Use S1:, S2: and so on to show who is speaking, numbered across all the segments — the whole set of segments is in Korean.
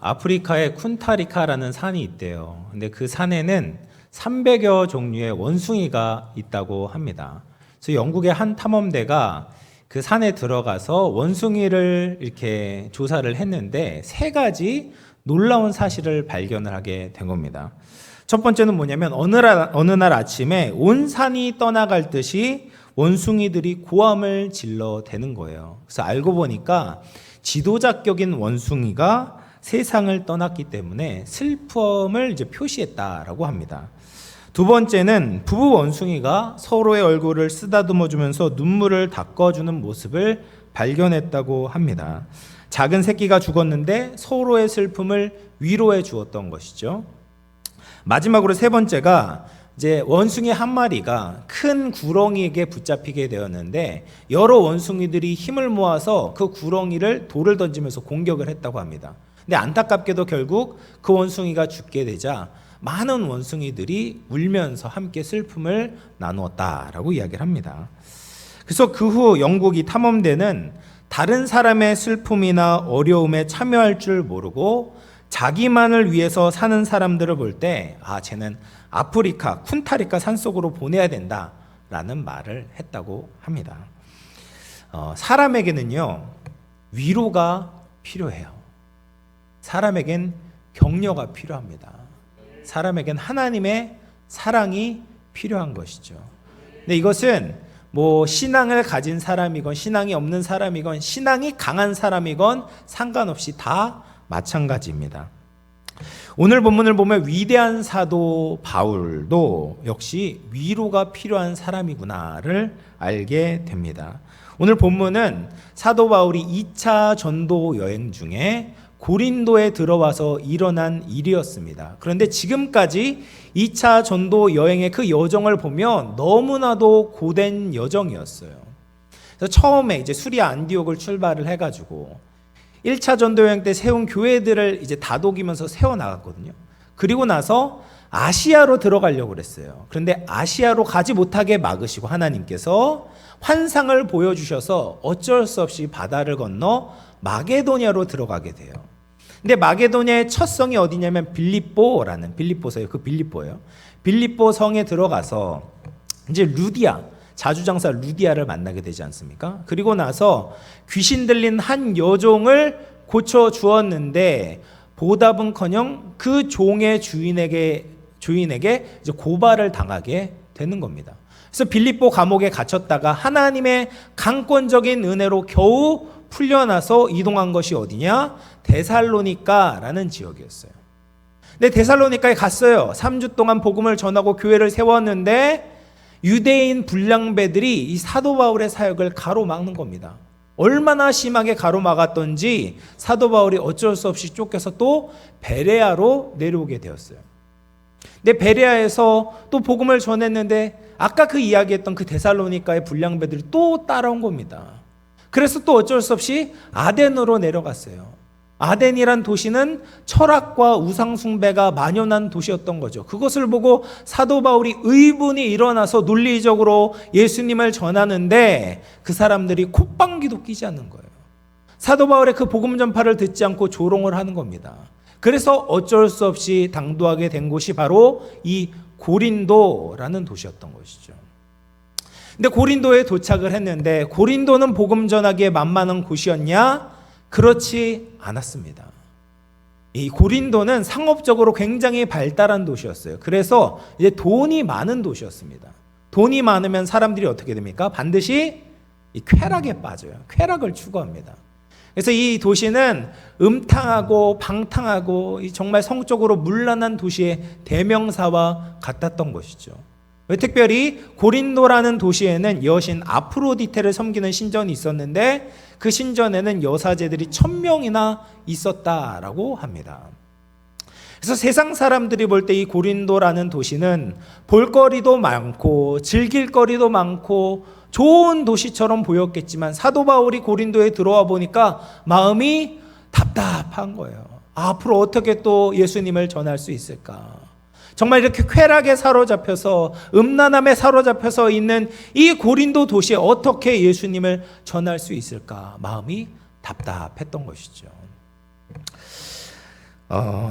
S1: 아프리카에 쿤타리카라는 산이 있대요. 근데 그 산에는 300여 종류의 원숭이가 있다고 합니다. 그래서 영국의 한 탐험대가 그 산에 들어가서 원숭이를 이렇게 조사를 했는데 세 가지 놀라운 사실을 발견을 하게 된 겁니다. 첫 번째는 뭐냐면 어느 날 아침에 온 산이 떠나갈 듯이 원숭이들이 고함을 질러대는 거예요. 그래서 알고 보니까 지도자격인 원숭이가 세상을 떠났기 때문에 슬픔을 이제 표시했다라고 합니다. 두 번째는 부부 원숭이가 서로의 얼굴을 쓰다듬어 주면서 눈물을 닦아주는 모습을 발견했다고 합니다. 작은 새끼가 죽었는데 서로의 슬픔을 위로해 주었던 것이죠. 마지막으로 세 번째가 이제 원숭이 한 마리가 큰 구렁이에게 붙잡히게 되었는데 여러 원숭이들이 힘을 모아서 그 구렁이를 돌을 던지면서 공격을 했다고 합니다. 근데 안타깝게도 결국 그 원숭이가 죽게 되자 많은 원숭이들이 울면서 함께 슬픔을 나누었다라고 이야기를 합니다. 그래서 그 후 영국 이 탐험대는 다른 사람의 슬픔이나 어려움에 참여할 줄 모르고 자기만을 위해서 사는 사람들을 볼 때 쟤는 아프리카 쿤타리카 산속으로 보내야 된다라는 말을 했다고 합니다. 사람에게는요 위로가 필요해요. 사람에겐 격려가 필요합니다. 사람에겐 하나님의 사랑이 필요한 것이죠. 근데 이것은 뭐 신앙을 가진 사람이건 신앙이 없는 사람이건 신앙이 강한 사람이건 상관없이 다 마찬가지입니다. 오늘 본문을 보면 위대한 사도 바울도 역시 위로가 필요한 사람이구나를 알게 됩니다. 오늘 본문은 사도 바울이 2차 전도 여행 중에 고린도에 들어와서 일어난 일이었습니다. 그런데 지금까지 2차 전도 여행의 그 여정을 보면 너무나도 고된 여정이었어요. 그래서 처음에 이제 수리아 안디옥을 출발을 해가지고 1차 전도 여행 때 세운 교회들을 이제 다독이면서 세워나갔거든요. 그리고 나서 아시아로 들어가려고 그랬어요. 그런데 아시아로 가지 못하게 막으시고 하나님께서 환상을 보여주셔서 어쩔 수 없이 바다를 건너 마게도냐로 들어가게 돼요. 근데 마게도냐의 첫 성이 어디냐면 빌립보서예요. 그 빌립보예요. 빌립보 성에 들어가서 이제 루디아, 자주장사 루디아를 만나게 되지 않습니까? 그리고 나서 귀신 들린 한 여종을 고쳐 주었는데 보답은커녕 그 종의 주인에게 이제 고발을 당하게 되는 겁니다. 그래서 빌립보 감옥에 갇혔다가 하나님의 강권적인 은혜로 겨우 풀려나서 이동한 것이 어디냐? 데살로니가라는 지역이었어요. 근데 데살로니가에 갔어요. 3주 동안 복음을 전하고 교회를 세웠는데 유대인 불량배들이 이 사도 바울의 사역을 가로막는 겁니다. 얼마나 심하게 가로막았던지 사도 바울이 어쩔 수 없이 쫓겨서 또 베레아로 내려오게 되었어요. 근데 베레아에서 또 복음을 전했는데 아까 그 이야기했던 그 데살로니가의 불량배들이 또 따라온 겁니다. 그래서 또 어쩔 수 없이 아덴으로 내려갔어요. 아덴이란 도시는 철학과 우상숭배가 만연한 도시였던 거죠. 그것을 보고 사도 바울이 의분이 일어나서 논리적으로 예수님을 전하는데 그 사람들이 콧방귀도 끼지 않는 거예요. 사도 바울의 그 복음 전파를 듣지 않고 조롱을 하는 겁니다. 그래서 어쩔 수 없이 당도하게 된 곳이 바로 이 고린도라는 도시였던 것이죠. 근데 고린도에 도착을 했는데 고린도는 복음 전하기에 만만한 곳이었냐? 그렇지 않았습니다. 이 고린도는 상업적으로 굉장히 발달한 도시였어요. 그래서 이제 돈이 많은 도시였습니다. 돈이 많으면 사람들이 어떻게 됩니까? 반드시 이 쾌락에 빠져요. 쾌락을 추구합니다. 그래서 이 도시는 음탕하고 방탕하고 정말 성적으로 문란한 도시의 대명사와 같았던 것이죠. 특별히 고린도라는 도시에는 여신 아프로디테를 섬기는 신전이 있었는데 그 신전에는 여사제들이 1000명이나 있었다라고 합니다. 그래서 세상 사람들이 볼 때 이 고린도라는 도시는 볼거리도 많고 즐길거리도 많고 좋은 도시처럼 보였겠지만 사도 바울이 고린도에 들어와 보니까 마음이 답답한 거예요. 앞으로 어떻게 또 예수님을 전할 수 있을까? 정말 이렇게 쾌락에 사로잡혀서 음란함에 사로잡혀서 있는 이 고린도 도시에 어떻게 예수님을 전할 수 있을까? 마음이 답답했던 것이죠.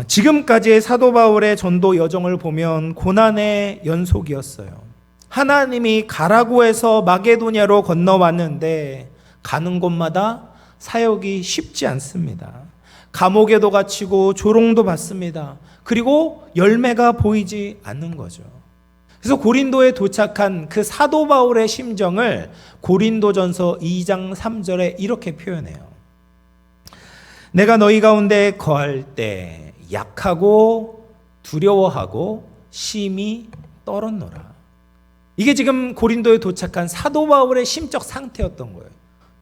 S1: 지금까지의 사도 바울의 전도 여정을 보면 고난의 연속이었어요. 하나님이 가라고 해서 마게도냐로 건너왔는데 가는 곳마다 사역이 쉽지 않습니다. 감옥에도 갇히고 조롱도 받습니다. 그리고 열매가 보이지 않는 거죠. 그래서 고린도에 도착한 그 사도 바울의 심정을 고린도전서 2장 3절에 이렇게 표현해요. 내가 너희 가운데 거할 때 약하고 두려워하고 심히 떨었노라. 이게 지금 고린도에 도착한 사도 바울의 심적 상태였던 거예요.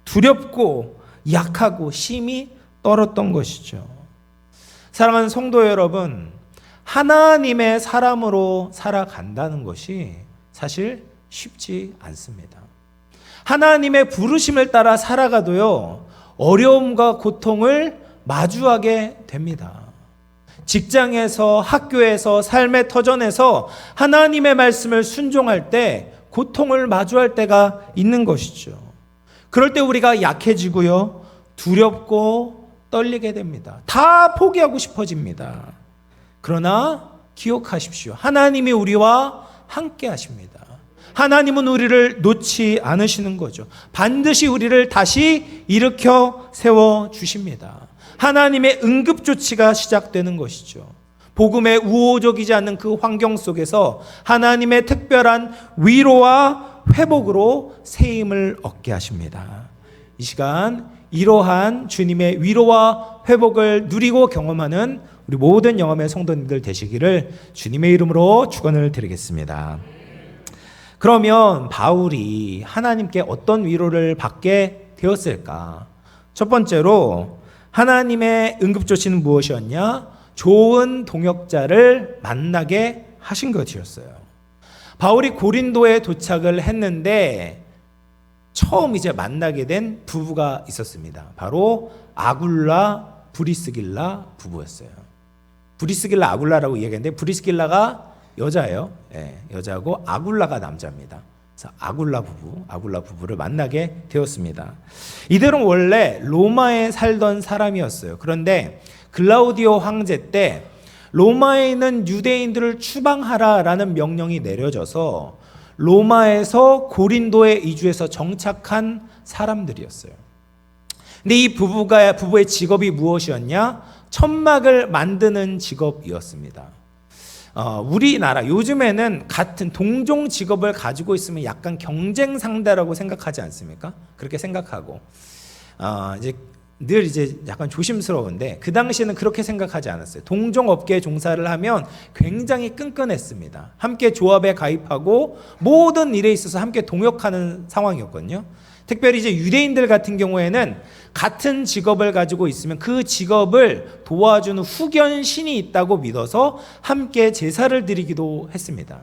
S1: 두렵고 약하고 심히 떨었던 것이죠. 사랑하는 성도 여러분, 하나님의 사람으로 살아간다는 것이 사실 쉽지 않습니다. 하나님의 부르심을 따라 살아가도요, 어려움과 고통을 마주하게 됩니다. 직장에서, 학교에서, 삶의 터전에서 하나님의 말씀을 순종할 때 고통을 마주할 때가 있는 것이죠. 그럴 때 우리가 약해지고요, 두렵고 떨리게 됩니다. 다 포기하고 싶어집니다. 그러나 기억하십시오. 하나님이 우리와 함께 하십니다. 하나님은 우리를 놓지 않으시는 거죠. 반드시 우리를 다시 일으켜 세워 주십니다. 하나님의 응급조치가 시작되는 것이죠. 복음에 우호적이지 않는 그 환경 속에서 하나님의 특별한 위로와 회복으로 새 힘을 얻게 하십니다. 이 시간 이러한 주님의 위로와 회복을 누리고 경험하는 우리 모든 영험의 성도님들 되시기를 주님의 이름으로 축원을 드리겠습니다. 그러면 바울이 하나님께 어떤 위로를 받게 되었을까? 첫 번째로 하나님의 응급조치는 무엇이었냐? 좋은 동역자를 만나게 하신 것이었어요. 바울이 고린도에 도착을 했는데 처음 이제 만나게 된 부부가 있었습니다. 바로 아굴라, 브리스길라 부부였어요. 브리스길라, 아굴라라고 이야기했는데 브리스길라가 여자예요. 네, 여자고 아굴라가 남자입니다. 그래서 아굴라 부부를 만나게 되었습니다. 이들은 원래 로마에 살던 사람이었어요. 그런데 글라우디오 황제 때 로마에 있는 유대인들을 추방하라라는 명령이 내려져서 로마에서 고린도에 이주해서 정착한 사람들이었어요. 근데 이 부부의 직업이 무엇이었냐? 천막을 만드는 직업이었습니다. 우리나라 요즘에는 같은 동종 직업을 가지고 있으면 약간 경쟁 상대라고 생각하지 않습니까? 그렇게 생각하고 이제 늘 이제 약간 조심스러운데 그 당시에는 그렇게 생각하지 않았어요. 동종 업계에 종사를 하면 굉장히 끈끈했습니다. 함께 조합에 가입하고 모든 일에 있어서 함께 동역하는 상황이었거든요. 특별히 이제 유대인들 같은 경우에는 같은 직업을 가지고 있으면 그 직업을 도와주는 후견 신이 있다고 믿어서 함께 제사를 드리기도 했습니다.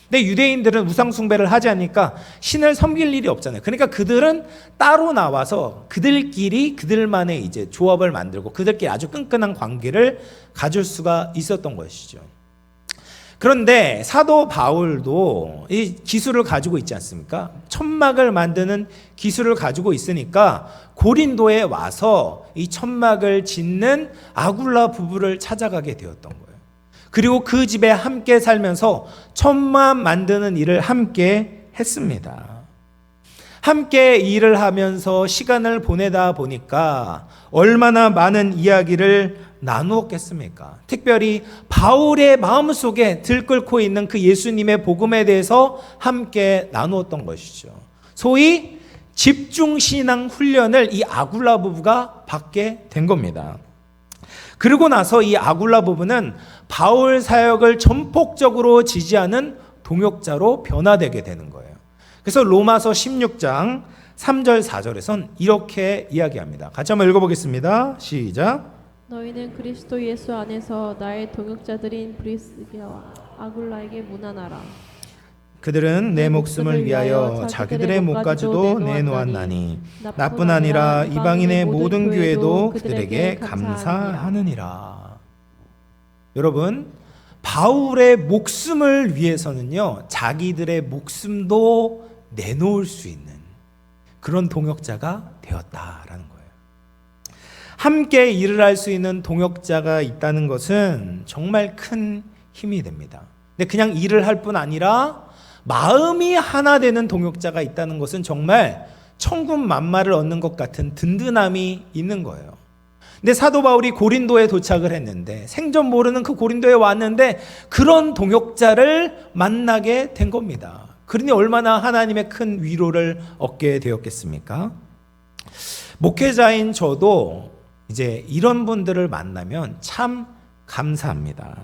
S1: 근데 유대인들은 우상 숭배를 하지 않으니까 신을 섬길 일이 없잖아요. 그러니까 그들은 따로 나와서 그들끼리 그들만의 이제 조합을 만들고 그들끼리 아주 끈끈한 관계를 가질 수가 있었던 것이죠. 그런데 사도 바울도 이 기술을 가지고 있지 않습니까? 천막을 만드는 기술을 가지고 있으니까 고린도에 와서 이 천막을 짓는 아굴라 부부를 찾아가게 되었던 거예요. 그리고 그 집에 함께 살면서 천막 만드는 일을 함께 했습니다. 함께 일을 하면서 시간을 보내다 보니까 얼마나 많은 이야기를 나누었겠습니까? 특별히 바울의 마음속에 들끓고 있는 그 예수님의 복음에 대해서 함께 나누었던 것이죠. 소위 집중신앙 훈련을 이 아굴라 부부가 받게 된 겁니다. 그리고 나서 이 아굴라 부부는 바울 사역을 전폭적으로 지지하는 동역자로 변화되게 되는 거예요. 그래서 로마서 16장 3절 4절에선 이렇게 이야기합니다. 같이 한번 읽어보겠습니다. 시작.
S2: 너희는 그리스도 예수 안에서 나의 동역자들인 브리스기와 아굴라에게 문안하라.
S1: 그들은 내 목숨을 위하여 자기들의 목까지도 내놓았나니 나뿐 아니라 이방인의 모든 교회도 그들에게 감사하느니라. 여러분, 바울의 목숨을 위해서는요, 자기들의 목숨도 내놓을 수 있는 그런 동역자가 되었다라는 거예요. 함께 일을 할 수 있는 동역자가 있다는 것은 정말 큰 힘이 됩니다. 근데 그냥 일을 할 뿐 아니라 마음이 하나 되는 동역자가 있다는 것은 정말 천군만마를 얻는 것 같은 든든함이 있는 거예요. 근데 사도 바울이 고린도에 도착을 했는데, 생전 모르는 그 고린도에 왔는데 그런 동역자를 만나게 된 겁니다. 그러니 얼마나 하나님의 큰 위로를 얻게 되었겠습니까? 목회자인 저도 이제 이런 분들을 만나면 참 감사합니다.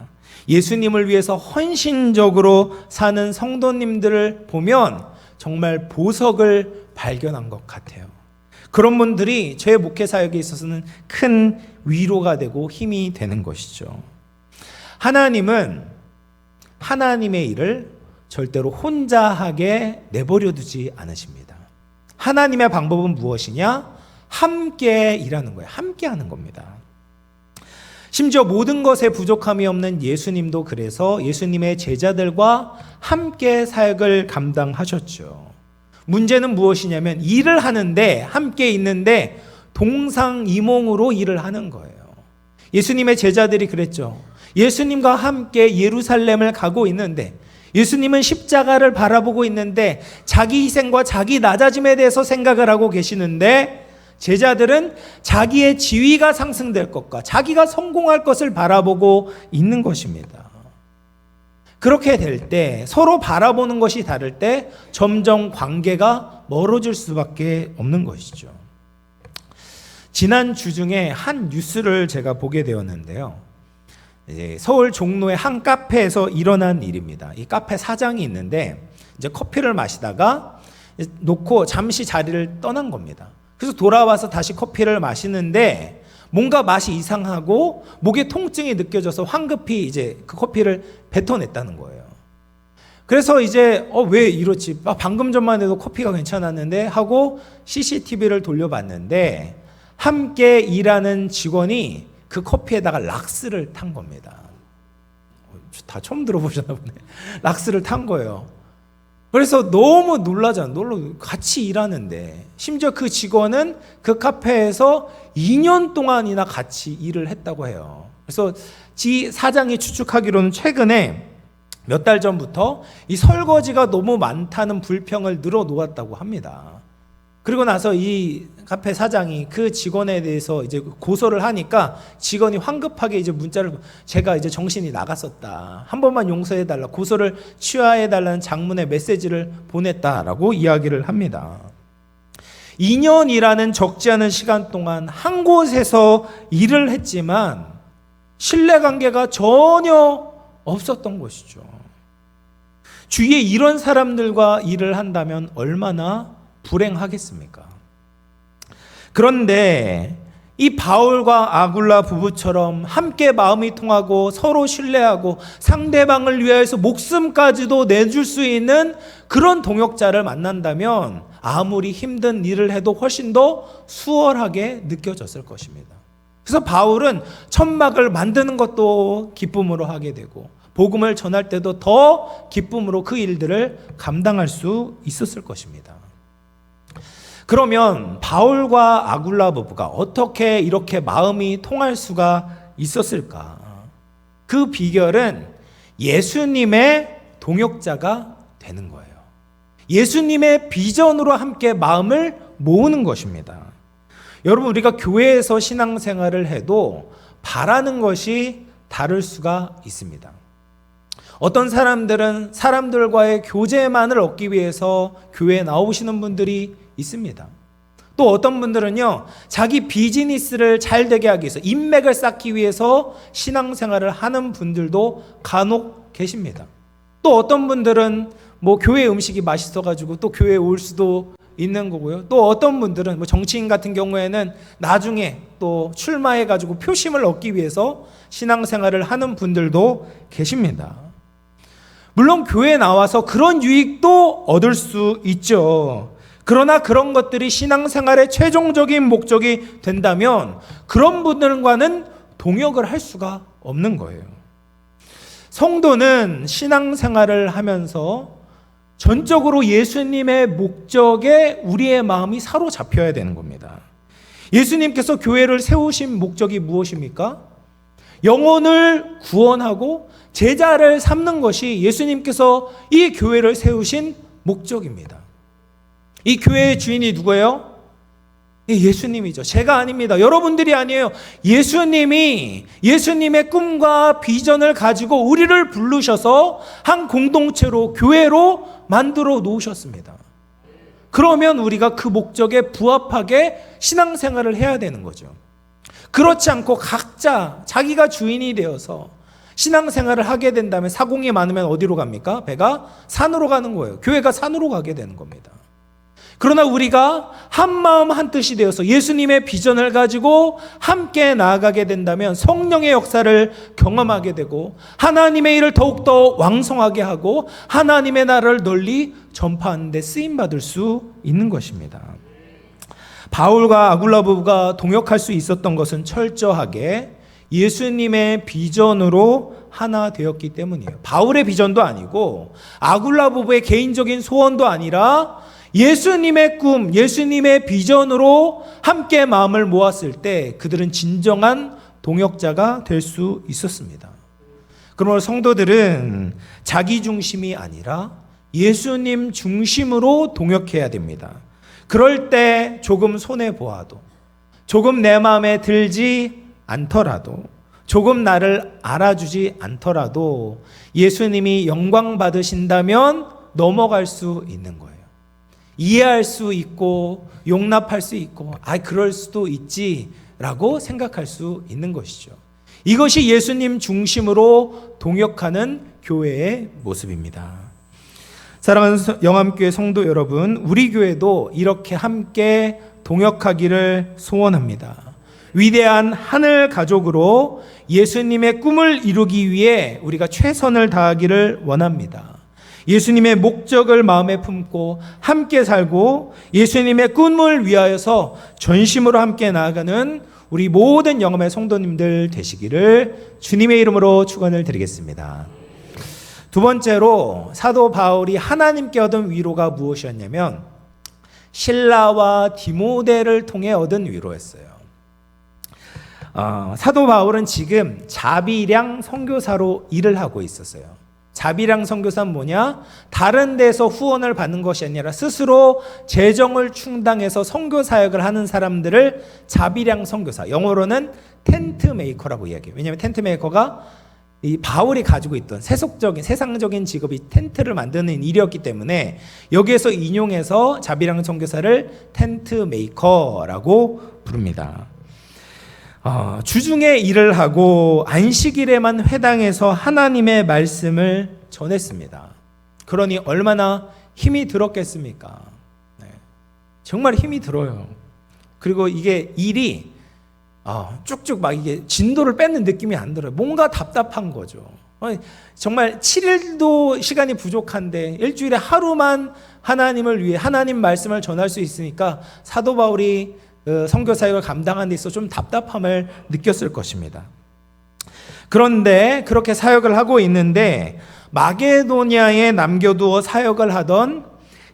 S1: 예수님을 위해서 헌신적으로 사는 성도님들을 보면 정말 보석을 발견한 것 같아요. 그런 분들이 제 목회 사역에 있어서는 큰 위로가 되고 힘이 되는 것이죠. 하나님은 하나님의 일을 절대로 혼자 하게 내버려 두지 않으십니다. 하나님의 방법은 무엇이냐? 함께 일하는 거예요. 함께 하는 겁니다. 심지어 모든 것에 부족함이 없는 예수님도 그래서 예수님의 제자들과 함께 사역을 감당하셨죠. 문제는 무엇이냐면 일을 하는데, 함께 있는데 동상이몽으로 일을 하는 거예요. 예수님의 제자들이 그랬죠. 예수님과 함께 예루살렘을 가고 있는데, 예수님은 십자가를 바라보고 있는데 자기 희생과 자기 낮아짐에 대해서 생각을 하고 계시는데, 제자들은 자기의 지위가 상승될 것과 자기가 성공할 것을 바라보고 있는 것입니다. 그렇게 될 때, 서로 바라보는 것이 다를 때 점점 관계가 멀어질 수밖에 없는 것이죠. 지난 주 중에 한 뉴스를 제가 보게 되었는데요. 서울 종로의 한 카페에서 일어난 일입니다. 이 카페 사장이 있는데 이제 커피를 마시다가 놓고 잠시 자리를 떠난 겁니다. 그래서 돌아와서 다시 커피를 마시는데 뭔가 맛이 이상하고 목에 통증이 느껴져서 황급히 이제 그 커피를 뱉어냈다는 거예요. 그래서 이제 왜 이렇지? 방금 전만 해도 커피가 괜찮았는데 하고 CCTV를 돌려봤는데 함께 일하는 직원이 그 커피에다가 락스를 탄 겁니다. 다 처음 들어보셨나 보네. 락스를 탄 거예요. 그래서 너무 놀라잖아. 같이 일하는데, 심지어 그 직원은 그 카페에서 2년 동안이나 같이 일을 했다고 해요. 그래서 사장이 추측하기로는 최근에 몇 달 전부터 이 설거지가 너무 많다는 불평을 늘어놓았다고 합니다. 그리고 나서 이 카페 사장이 그 직원에 대해서 이제 고소를 하니까 직원이 황급하게 이제 문자를, 제가 이제 정신이 나갔었다, 한 번만 용서해달라, 고소를 취하해달라는 장문의 메시지를 보냈다라고 이야기를 합니다. 2년이라는 적지 않은 시간 동안 한 곳에서 일을 했지만 신뢰관계가 전혀 없었던 것이죠. 주위에 이런 사람들과 일을 한다면 얼마나 불행하겠습니까? 그런데 이 바울과 아굴라 부부처럼 함께 마음이 통하고 서로 신뢰하고 상대방을 위해서 목숨까지도 내줄 수 있는 그런 동역자를 만난다면 아무리 힘든 일을 해도 훨씬 더 수월하게 느껴졌을 것입니다. 그래서 바울은 천막을 만드는 것도 기쁨으로 하게 되고 복음을 전할 때도 더 기쁨으로 그 일들을 감당할 수 있었을 것입니다. 그러면 바울과 아굴라 부부가 어떻게 이렇게 마음이 통할 수가 있었을까? 그 비결은 예수님의 동역자가 되는 거예요. 예수님의 비전으로 함께 마음을 모으는 것입니다. 여러분, 우리가 교회에서 신앙생활을 해도 바라는 것이 다를 수가 있습니다. 어떤 사람들은 사람들과의 교제만을 얻기 위해서 교회에 나오시는 분들이 있습니다. 또 어떤 분들은요, 자기 비즈니스를 잘 되게 하기 위해서, 인맥을 쌓기 위해서 신앙생활을 하는 분들도 간혹 계십니다. 또 어떤 분들은 교회 음식이 맛있어가지고 또 교회에 올 수도 있는 거고요. 또 어떤 분들은 정치인 같은 경우에는 나중에 또 출마해가지고 표심을 얻기 위해서 신앙생활을 하는 분들도 계십니다. 물론 교회에 나와서 그런 유익도 얻을 수 있죠. 그러나 그런 것들이 신앙생활의 최종적인 목적이 된다면 그런 분들과는 동역을 할 수가 없는 거예요. 성도는 신앙생활을 하면서 전적으로 예수님의 목적에 우리의 마음이 사로잡혀야 되는 겁니다. 예수님께서 교회를 세우신 목적이 무엇입니까? 영혼을 구원하고 제자를 삼는 것이 예수님께서 이 교회를 세우신 목적입니다. 이 교회의 주인이 누구예요? 예수님이죠. 제가 아닙니다. 여러분들이 아니에요. 예수님이 예수님의 꿈과 비전을 가지고 우리를 부르셔서 한 공동체로 교회로 만들어 놓으셨습니다. 그러면 우리가 그 목적에 부합하게 신앙생활을 해야 되는 거죠. 그렇지 않고 각자 자기가 주인이 되어서 신앙생활을 하게 된다면 사공이 많으면 어디로 갑니까? 배가 산으로 가는 거예요. 교회가 산으로 가게 되는 겁니다. 그러나 우리가 한마음 한뜻이 되어서 예수님의 비전을 가지고 함께 나아가게 된다면 성령의 역사를 경험하게 되고 하나님의 일을 더욱더 왕성하게 하고 하나님의 나라를 널리 전파하는 데 쓰임받을 수 있는 것입니다. 바울과 아굴라 부부가 동역할 수 있었던 것은 철저하게 예수님의 비전으로 하나 되었기 때문이에요. 바울의 비전도 아니고 아굴라 부부의 개인적인 소원도 아니라 예수님의 꿈, 예수님의 비전으로 함께 마음을 모았을 때 그들은 진정한 동역자가 될 수 있었습니다. 그러므로 성도들은 자기 중심이 아니라 예수님 중심으로 동역해야 됩니다. 그럴 때 조금 손해보아도, 조금 내 마음에 들지 않더라도, 조금 나를 알아주지 않더라도 예수님이 영광 받으신다면 넘어갈 수 있는 거예요. 이해할 수 있고 용납할 수 있고 그럴 수도 있지라고 생각할 수 있는 것이죠. 이것이 예수님 중심으로 동역하는 교회의 모습입니다. 사랑하는 영암교회 성도 여러분, 우리 교회도 이렇게 함께 동역하기를 소원합니다. 위대한 하늘 가족으로 예수님의 꿈을 이루기 위해 우리가 최선을 다하기를 원합니다. 예수님의 목적을 마음에 품고 함께 살고 예수님의 꿈을 위하여서 전심으로 함께 나아가는 우리 모든 영암의 성도님들 되시기를 주님의 이름으로 축원을 드리겠습니다. 두 번째로 사도 바울이 하나님께 얻은 위로가 무엇이었냐면 실라와 디모데를 통해 얻은 위로였어요. 사도 바울은 지금 자비량 선교사로 일을 하고 있었어요. 자비량 선교사는 뭐냐? 다른 데서 후원을 받는 것이 아니라 스스로 재정을 충당해서 선교 사역을 하는 사람들을 자비량 선교사, 영어로는 텐트 메이커라고 이야기해요. 왜냐하면 텐트 메이커가 이 바울이 가지고 있던 세상적인 직업이 텐트를 만드는 일이었기 때문에 여기에서 인용해서 자비량 선교사를 텐트 메이커라고 부릅니다. 주중에 일을 하고 안식일에만 회당에서 하나님의 말씀을 전했습니다. 그러니 얼마나 힘이 들었겠습니까? 네. 정말 힘이 들어요. 그리고 이게 일이 쭉쭉 막 이게 진도를 뺏는 느낌이 안 들어요. 뭔가 답답한 거죠. 정말 7일도 시간이 부족한데 일주일에 하루만 하나님을 위해 하나님 말씀을 전할 수 있으니까 사도 바울이 선교 사역을 감당하는 데 있어서 좀 답답함을 느꼈을 것입니다. 그런데 그렇게 사역을 하고 있는데 마게도냐에 남겨두어 사역을 하던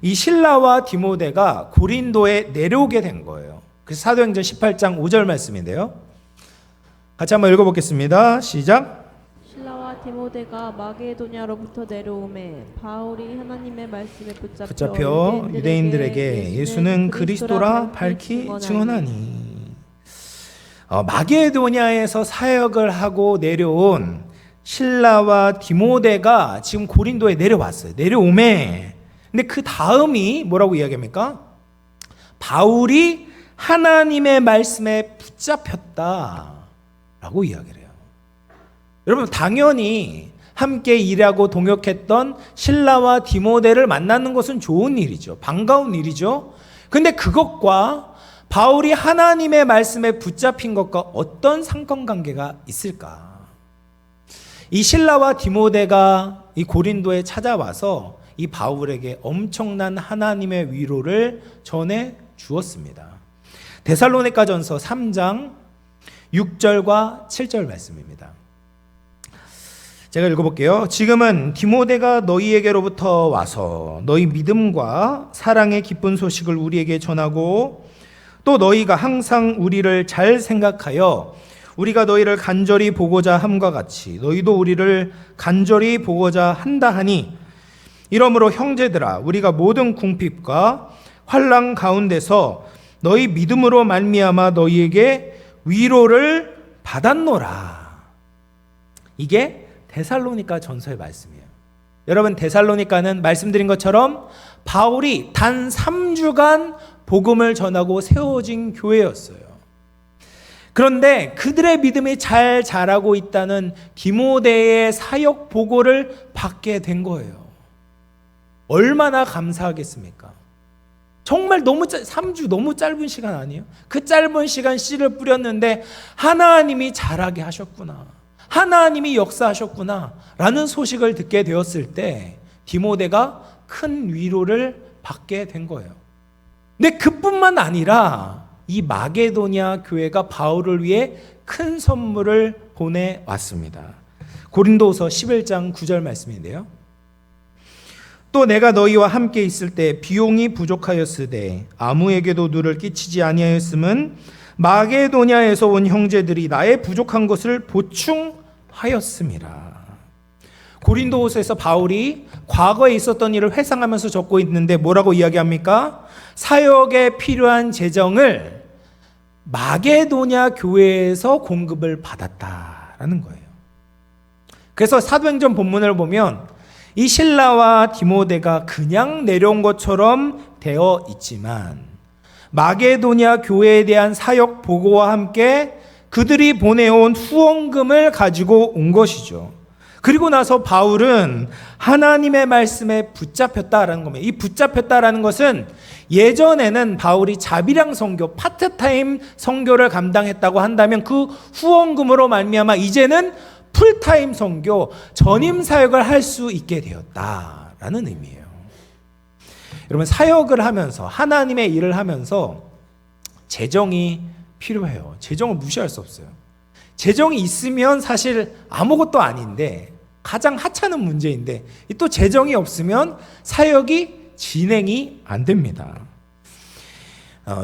S1: 이 실라와 디모데가 고린도에 내려오게 된 거예요. 그래서 사도행전 18장 5절 말씀인데요. 같이 한번 읽어보겠습니다. 시작.
S2: 실라와 디모데가 마게도냐로부터 내려오매 바울이 하나님의 말씀에 붙잡혀
S1: 유대인들에게 예수는 그리스도라 밝히 증언하니. 마게도냐에서 사역을 하고 내려온 실라와 디모데가 지금 고린도에 내려왔어요. 내려오매. 근데 그 다음이 뭐라고 이야기합니까? 바울이 하나님의 말씀에 붙잡혔다라고 이야기를 해요. 여러분, 당연히 함께 일하고 동역했던 실라와 디모데를 만나는 것은 좋은 일이죠. 반가운 일이죠. 근데 그것과 바울이 하나님의 말씀에 붙잡힌 것과 어떤 상관관계가 있을까? 이 실라와 디모데가 이 고린도에 찾아와서 이 바울에게 엄청난 하나님의 위로를 전해 주었습니다. 데살로니가전서 3장 6절과 7절 말씀입니다. 제가 읽어볼게요. 지금은 디모데가 너희에게로부터 와서 너희 믿음과 사랑의 기쁜 소식을 우리에게 전하고 또 너희가 항상 우리를 잘 생각하여 우리가 너희를 간절히 보고자 함과 같이 너희도 우리를 간절히 보고자 한다 하니 이러므로 형제들아 우리가 모든 궁핍과 환난 가운데서 너희 믿음으로 말미암아 너희에게 위로를 받았노라. 이게 데살로니가 전서의 말씀이에요. 여러분, 데살로니가는 말씀드린 것처럼 바울이 단 3주간 복음을 전하고 세워진 교회였어요. 그런데 그들의 믿음이 잘 자라고 있다는 디모데의 사역 보고를 받게 된 거예요. 얼마나 감사하겠습니까? 정말 3주 너무 짧은 시간 아니에요? 그 짧은 시간 씨를 뿌렸는데 하나님이 자라게 하셨구나, 하나님이 역사하셨구나 라는 소식을 듣게 되었을 때 디모데가 큰 위로를 받게 된 거예요. 근데 그뿐만 아니라 이 마게도냐 교회가 바울을 위해 큰 선물을 보내왔습니다. 고린도서 11장 9절 말씀인데요. 또 내가 너희와 함께 있을 때 비용이 부족하였으되 아무에게도 누를 끼치지 아니하였음은 마게도냐에서 온 형제들이 나의 부족한 것을 보충하였음이라. 고린도후서에서 바울이 과거에 있었던 일을 회상하면서 적고 있는데 뭐라고 이야기합니까? 사역에 필요한 재정을 마게도냐 교회에서 공급을 받았다라는 거예요. 그래서 사도행전 본문을 보면 이 실라와 디모데가 그냥 내려온 것처럼 되어 있지만 마게도냐 교회에 대한 사역 보고와 함께 그들이 보내온 후원금을 가지고 온 것이죠. 그리고 나서 바울은 하나님의 말씀에 붙잡혔다라는 겁니다. 이 붙잡혔다라는 것은 예전에는 바울이 자비량 선교, 파트타임 선교를 감당했다고 한다면 그 후원금으로 말미암아 이제는 풀타임 선교, 전임 사역을 할 수 있게 되었다라는 의미예요. 여러분, 사역을 하면서 하나님의 일을 하면서 재정이 필요해요. 재정을 무시할 수 없어요. 재정이 있으면 사실 아무것도 아닌데 가장 하찮은 문제인데 또 재정이 없으면 사역이 진행이 안 됩니다.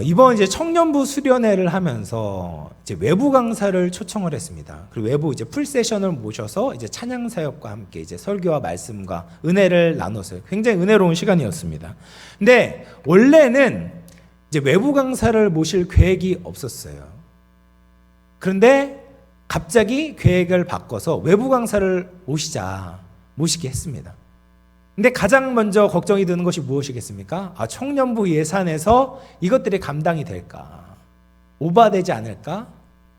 S1: 이번 이제 청년부 수련회를 하면서 이제 외부 강사를 초청을 했습니다. 그리고 외부 이제 풀 세션을 모셔서 이제 찬양 사역과 함께 이제 설교와 말씀과 은혜를 나눴어요. 굉장히 은혜로운 시간이었습니다. 근데 원래는 이제 외부 강사를 모실 계획이 없었어요. 그런데 갑자기 계획을 바꿔서 외부 강사를 모시게 했습니다. 근데 가장 먼저 걱정이 드는 것이 무엇이겠습니까? 청년부 예산에서 이것들이 감당이 될까? 오버되지 않을까?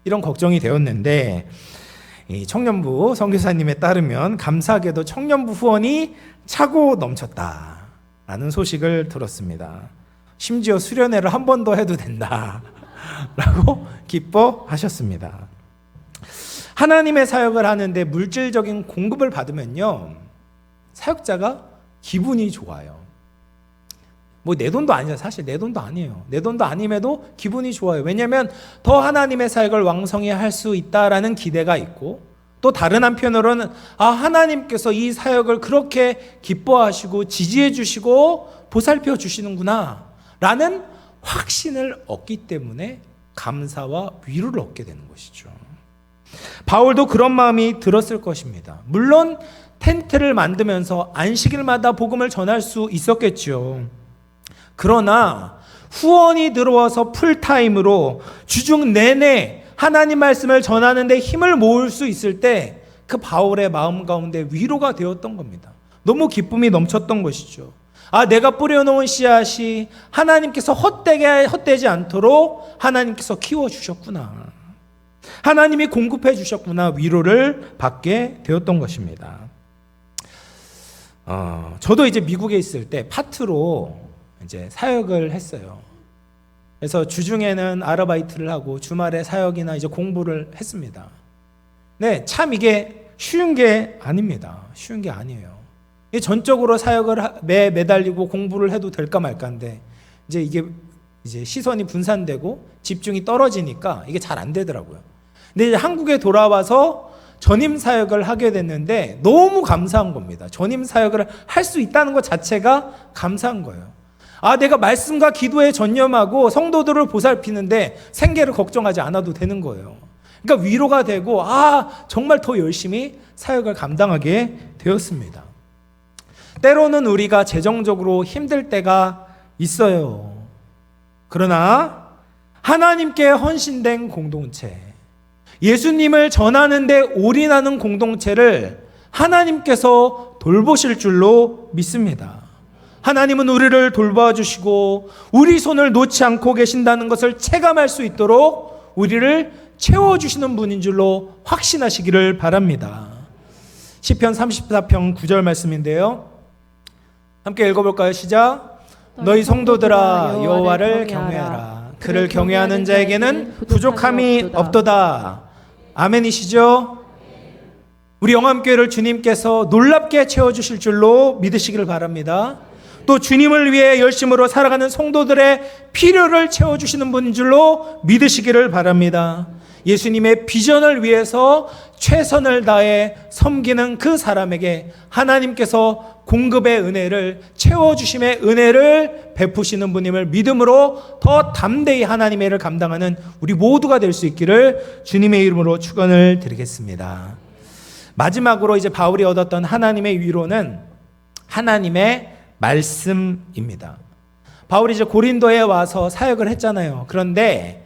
S1: 이런 걱정이 되었는데 이 청년부 선교사님에 따르면 감사하게도 청년부 후원이 차고 넘쳤다라는 소식을 들었습니다. 심지어 수련회를 한 번 더 해도 된다라고 기뻐하셨습니다. 하나님의 사역을 하는데 물질적인 공급을 받으면요, 사역자가 기분이 좋아요. 뭐 내 돈도 아니죠. 사실 내 돈도 아니에요. 내 돈도 아님에도 기분이 좋아요. 왜냐하면 더 하나님의 사역을 왕성히 할 수 있다라는 기대가 있고, 또 다른 한편으로는 하나님께서 이 사역을 그렇게 기뻐하시고 지지해 주시고 보살펴 주시는구나 라는 확신을 얻기 때문에 감사와 위로를 얻게 되는 것이죠. 바울도 그런 마음이 들었을 것입니다. 물론 텐트를 만들면서 안식일마다 복음을 전할 수 있었겠죠. 그러나 후원이 들어와서 풀타임으로 주중 내내 하나님 말씀을 전하는 데 힘을 모을 수 있을 때 그 바울의 마음 가운데 위로가 되었던 겁니다. 너무 기쁨이 넘쳤던 것이죠. 내가 뿌려놓은 씨앗이 하나님께서 헛되지 않도록 하나님께서 키워주셨구나. 하나님이 공급해 주셨구나. 위로를 받게 되었던 것입니다. 저도 이제 미국에 있을 때 파트로 이제 사역을 했어요. 그래서 주중에는 아르바이트를 하고 주말에 사역이나 이제 공부를 했습니다. 네, 참 이게 쉬운 게 아닙니다. 쉬운 게 아니에요. 전적으로 사역을 매달리고 공부를 해도 될까 말까인데 이게 시선이 분산되고 집중이 떨어지니까 이게 잘 안 되더라고요. 근데 이제 한국에 돌아와서 전임 사역을 하게 됐는데 너무 감사한 겁니다. 전임 사역을 할 수 있다는 것 자체가 감사한 거예요. 내가 말씀과 기도에 전념하고 성도들을 보살피는데 생계를 걱정하지 않아도 되는 거예요. 그러니까 위로가 되고 정말 더 열심히 사역을 감당하게 되었습니다. 때로는 우리가 재정적으로 힘들 때가 있어요. 그러나 하나님께 헌신된 공동체, 예수님을 전하는 데 올인하는 공동체를 하나님께서 돌보실 줄로 믿습니다. 하나님은 우리를 돌봐주시고 우리 손을 놓지 않고 계신다는 것을 체감할 수 있도록 우리를 채워주시는 분인 줄로 확신하시기를 바랍니다. 시편 34편 9절 말씀인데요. 함께 읽어볼까요? 시작. 너희 성도들아 여호와를 경외하라. 그를 경외하는 자에게는 부족함이 없도다. 아멘이시죠? 우리 영암교회를 주님께서 놀랍게 채워주실 줄로 믿으시기를 바랍니다. 또 주님을 위해 열심으로 살아가는 성도들의 필요를 채워주시는 분인 줄로 믿으시기를 바랍니다. 예수님의 비전을 위해서 최선을 다해 섬기는 그 사람에게 하나님께서 공급의 은혜를, 채워주심의 은혜를 베푸시는 분임을 믿음으로 더 담대히 하나님의 일을 감당하는 우리 모두가 될 수 있기를 주님의 이름으로 축원을 드리겠습니다. 마지막으로 이제 바울이 얻었던 하나님의 위로는 하나님의 말씀입니다. 바울이 이제 고린도에 와서 사역을 했잖아요. 그런데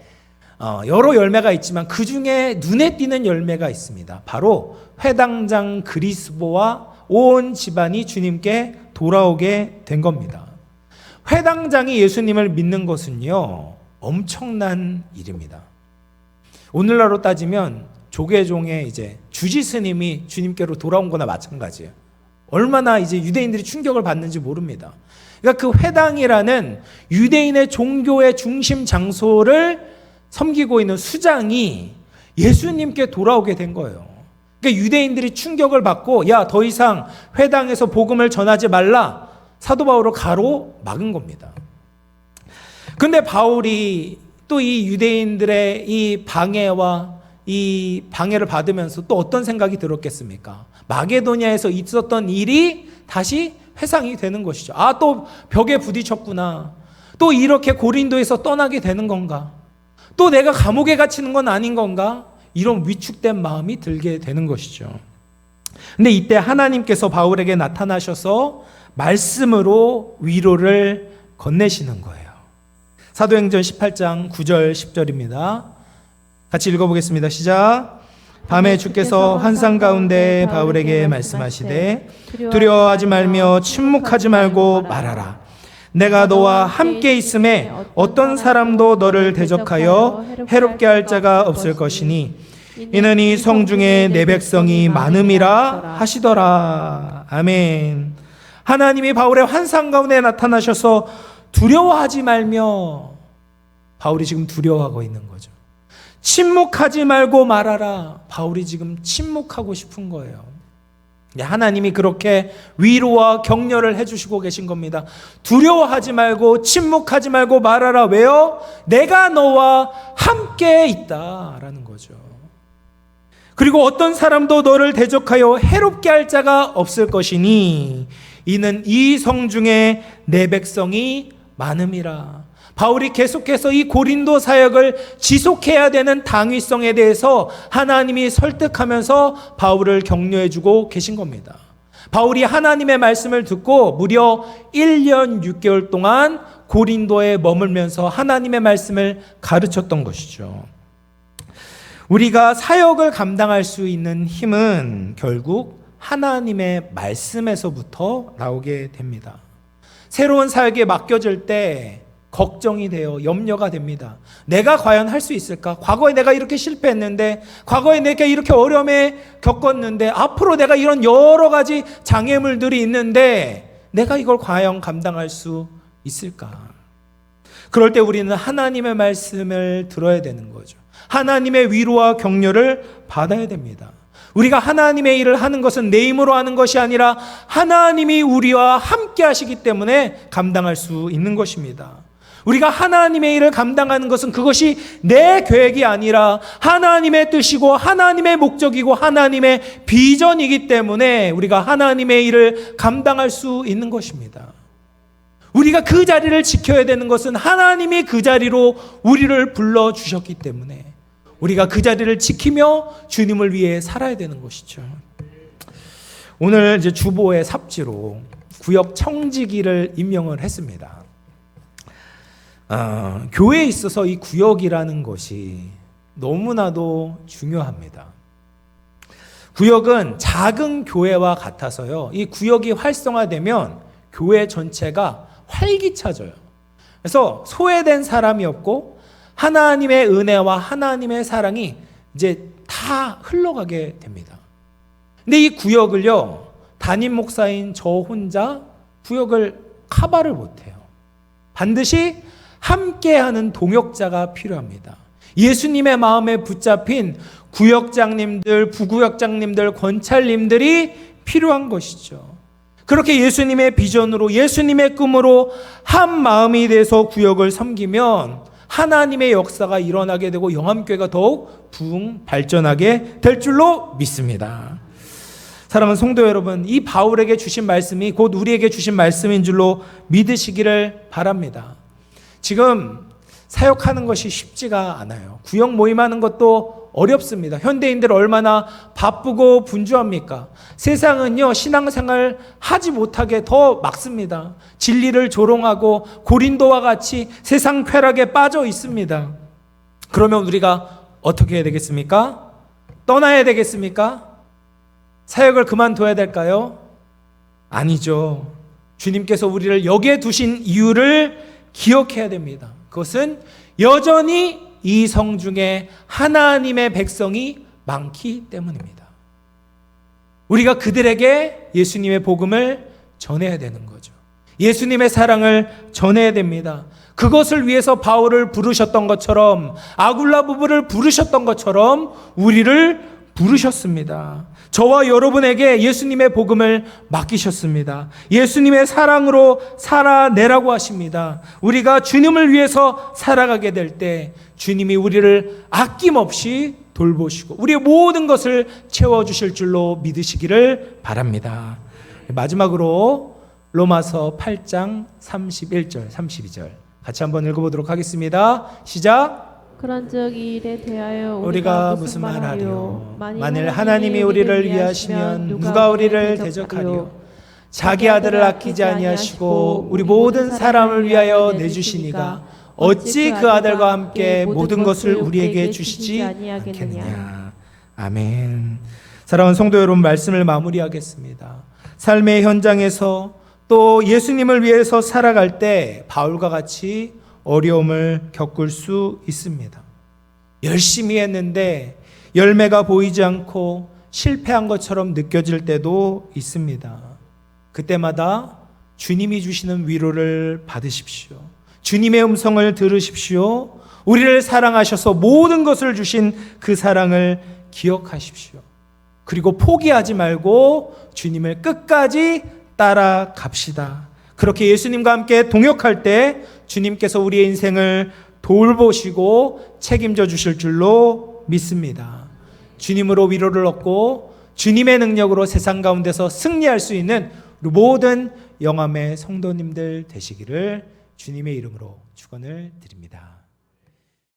S1: 여러 열매가 있지만 그 중에 눈에 띄는 열매가 있습니다. 바로 회당장 그리스보와 온 집안이 주님께 돌아오게 된 겁니다. 회당장이 예수님을 믿는 것은요, 엄청난 일입니다. 오늘날로 따지면 조계종의 이제 주지 스님이 주님께로 돌아온 거나 마찬가지예요. 얼마나 이제 유대인들이 충격을 받는지 모릅니다. 그러니까 그 회당이라는 유대인의 종교의 중심 장소를 섬기고 있는 수장이 예수님께 돌아오게 된 거예요. 그러니까 유대인들이 충격을 받고 더 이상 회당에서 복음을 전하지 말라, 사도 바울을 가로막은 겁니다. 근데 바울이 또 이 유대인들의 이 방해를 받으면서 또 어떤 생각이 들었겠습니까? 마게도냐에서 있었던 일이 다시 회상이 되는 것이죠. 또 벽에 부딪혔구나. 또 이렇게 고린도에서 떠나게 되는 건가? 또 내가 감옥에 갇히는 건 아닌 건가? 이런 위축된 마음이 들게 되는 것이죠. 근데 이때 하나님께서 바울에게 나타나셔서 말씀으로 위로를 건네시는 거예요. 사도행전 18장 9절 10절입니다. 같이 읽어보겠습니다. 시작. 밤에 주께서 환상 가운데 바울에게 말씀하시되 두려워하지 말며 침묵하지 말고 말하라. 내가 너와 함께 있음에 어떤 사람도 너를 대적하여 해롭게 할 자가 없을 것이니 이는 이 성중에 내 백성이 많음이라 하시더라. 아멘. 하나님이 바울의 환상 가운데 나타나셔서 두려워하지 말며, 바울이 지금 두려워하고 있는 거죠. 침묵하지 말고 말하라. 바울이 지금 침묵하고 싶은 거예요. 하나님이 그렇게 위로와 격려를 해주시고 계신 겁니다. 두려워하지 말고 침묵하지 말고 말하라. 왜요? 내가 너와 함께 있다라는 거죠. 그리고 어떤 사람도 너를 대적하여 해롭게 할 자가 없을 것이니 이는 이 성중에 내 백성이 많음이라. 바울이 계속해서 이 고린도 사역을 지속해야 되는 당위성에 대해서 하나님이 설득하면서 바울을 격려해주고 계신 겁니다. 바울이 하나님의 말씀을 듣고 무려 1년 6개월 동안 고린도에 머물면서 하나님의 말씀을 가르쳤던 것이죠. 우리가 사역을 감당할 수 있는 힘은 결국 하나님의 말씀에서부터 나오게 됩니다. 새로운 사역에 맡겨질 때 걱정이 돼요. 염려가 됩니다. 내가 과연 할 수 있을까? 과거에 내가 이렇게 실패했는데, 과거에 내가 이렇게 어려움에 겪었는데, 앞으로 내가 이런 여러 가지 장애물들이 있는데 내가 이걸 과연 감당할 수 있을까? 그럴 때 우리는 하나님의 말씀을 들어야 되는 거죠. 하나님의 위로와 격려를 받아야 됩니다. 우리가 하나님의 일을 하는 것은 내 힘으로 하는 것이 아니라 하나님이 우리와 함께 하시기 때문에 감당할 수 있는 것입니다. 우리가 하나님의 일을 감당하는 것은 그것이 내 계획이 아니라 하나님의 뜻이고 하나님의 목적이고 하나님의 비전이기 때문에 우리가 하나님의 일을 감당할 수 있는 것입니다. 우리가 그 자리를 지켜야 되는 것은 하나님이 그 자리로 우리를 불러주셨기 때문에 우리가 그 자리를 지키며 주님을 위해 살아야 되는 것이죠. 오늘 이제 주보의 삽지로 구역 청지기를 임명을 했습니다. 교회에 있어서 이 구역이라는 것이 너무나도 중요합니다. 구역은 작은 교회와 같아서요. 이 구역이 활성화되면 교회 전체가 활기차져요. 그래서 소외된 사람이 없고 하나님의 은혜와 하나님의 사랑이 이제 다 흘러가게 됩니다. 근데 이 구역을요, 담임 목사인 저 혼자 구역을 커버를 못해요. 반드시 함께하는 동역자가 필요합니다. 예수님의 마음에 붙잡힌 구역장님들, 부구역장님들, 권찰님들이 필요한 것이죠. 그렇게 예수님의 비전으로, 예수님의 꿈으로 한 마음이 돼서 구역을 섬기면 하나님의 역사가 일어나게 되고 영암교회가 더욱 부흥 발전하게 될 줄로 믿습니다. 사랑하는 성도 여러분, 이 바울에게 주신 말씀이 곧 우리에게 주신 말씀인 줄로 믿으시기를 바랍니다. 지금 사역하는 것이 쉽지가 않아요. 구역 모임하는 것도 어렵습니다. 현대인들 얼마나 바쁘고 분주합니까? 세상은요, 신앙생활 하지 못하게 더 막습니다. 진리를 조롱하고 고린도와 같이 세상 쾌락에 빠져 있습니다. 그러면 우리가 어떻게 해야 되겠습니까? 떠나야 되겠습니까? 사역을 그만둬야 될까요? 아니죠. 주님께서 우리를 여기에 두신 이유를 기억해야 됩니다. 그것은 여전히 이 성 중에 하나님의 백성이 많기 때문입니다. 우리가 그들에게 예수님의 복음을 전해야 되는 거죠. 예수님의 사랑을 전해야 됩니다. 그것을 위해서 바울을 부르셨던 것처럼, 아굴라 부부를 부르셨던 것처럼 우리를 부르셨습니다. 저와 여러분에게 예수님의 복음을 맡기셨습니다. 예수님의 사랑으로 살아내라고 하십니다. 우리가 주님을 위해서 살아가게 될 때 주님이 우리를 아낌없이 돌보시고 우리의 모든 것을 채워주실 줄로 믿으시기를 바랍니다. 마지막으로 로마서 8장 31절, 32절 같이 한번 읽어보도록 하겠습니다. 시작!
S2: 그런즉 이 일에 대하여
S1: 우리가 무슨 말하리요? 만일 하나님이 우리를 위하시면 누가 우리를 대적하리요? 자기 아들을 아끼지 아니하시고 우리 모든 사람을 위하여 내주시니가 어찌 그 아들과 함께 모든 것을 우리에게 주시지 않겠느냐. 아멘. 사랑하는 성도 여러분, 말씀을 마무리하겠습니다. 삶의 현장에서 또 예수님을 위해서 살아갈 때 바울과 같이 어려움을 겪을 수 있습니다. 열심히 했는데 열매가 보이지 않고 실패한 것처럼 느껴질 때도 있습니다. 그때마다 주님이 주시는 위로를 받으십시오. 주님의 음성을 들으십시오. 우리를 사랑하셔서 모든 것을 주신 그 사랑을 기억하십시오. 그리고 포기하지 말고 주님을 끝까지 따라갑시다. 그렇게 예수님과 함께 동역할 때 주님께서 우리의 인생을 돌보시고 책임져 주실 줄로 믿습니다. 주님으로 위로를 얻고 주님의 능력으로 세상 가운데서 승리할 수 있는 우리 모든 영암의 성도님들 되시기를 주님의 이름으로 축원을 드립니다.